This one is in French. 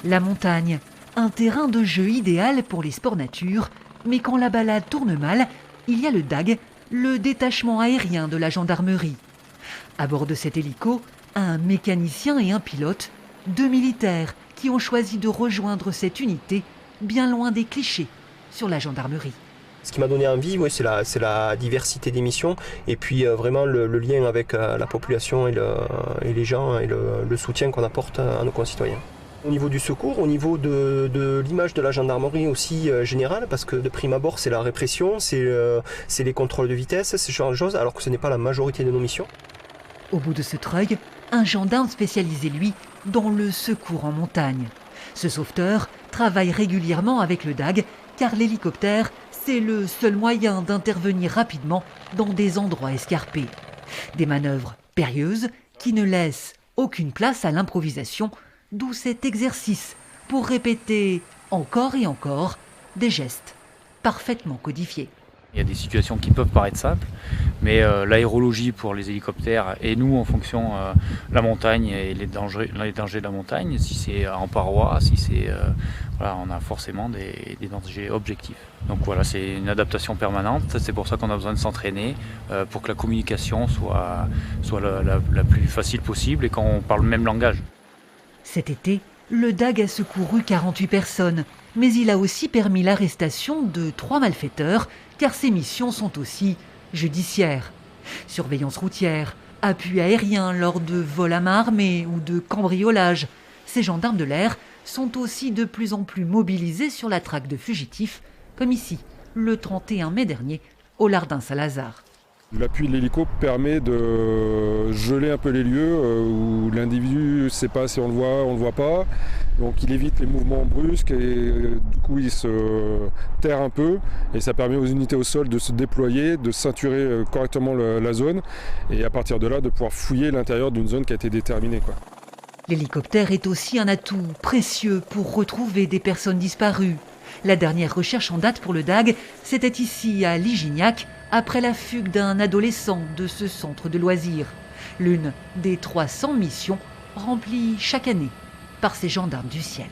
La montagne, un terrain de jeu idéal pour les sports nature, mais quand la balade tourne mal, il y a le DAG, le détachement aérien de la gendarmerie. À bord de cet hélico, un mécanicien et un pilote, 2 militaires qui ont choisi de rejoindre cette unité, bien loin des clichés sur la gendarmerie. Ce qui m'a donné envie, c'est la diversité des missions et puis vraiment le lien avec la population et les gens et le soutien qu'on apporte à nos concitoyens. Au niveau du secours, au niveau de l'image de la gendarmerie aussi générale, parce que de prime abord c'est la répression, c'est les contrôles de vitesse, ce genre de choses, alors que ce n'est pas la majorité de nos missions. Au bout de ce treuil, un gendarme spécialisé, lui, dans le secours en montagne. Ce sauveteur travaille régulièrement avec le DAG, car l'hélicoptère, c'est le seul moyen d'intervenir rapidement dans des endroits escarpés. Des manœuvres périlleuses qui ne laissent aucune place à l'improvisation, d'où cet exercice pour répéter encore et encore des gestes parfaitement codifiés. Il y a des situations qui peuvent paraître simples, mais l'aérologie pour les hélicoptères et nous en fonction la montagne et les dangers de la montagne, si c'est en paroi, si c'est voilà, on a forcément des dangers objectifs. Donc voilà, c'est une adaptation permanente, c'est pour ça qu'on a besoin de s'entraîner pour que la communication soit la plus facile possible et qu'on parle le même langage. Cet été, le DAG a secouru 48 personnes, mais il a aussi permis l'arrestation de 3 malfaiteurs, car ses missions sont aussi judiciaires. Surveillance routière, appui aérien lors de vols à main armée ou de cambriolage. Ces gendarmes de l'air sont aussi de plus en plus mobilisés sur la traque de fugitifs, comme ici, le 31 mai dernier, au Lardin-Saint-Lazare. L'appui de l'hélico permet de geler un peu les lieux où l'individu ne sait pas si on le voit pas. Donc il évite les mouvements brusques et du coup il se terre un peu et ça permet aux unités au sol de se déployer, de ceinturer correctement la zone et à partir de là de pouvoir fouiller l'intérieur d'une zone qui a été déterminée, quoi. L'hélicoptère est aussi un atout précieux pour retrouver des personnes disparues. La dernière recherche en date pour le DAG, c'était ici à Ligignac, après la fugue d'un adolescent de ce centre de loisirs. L'une des 300 missions remplies chaque année par ces gendarmes du ciel.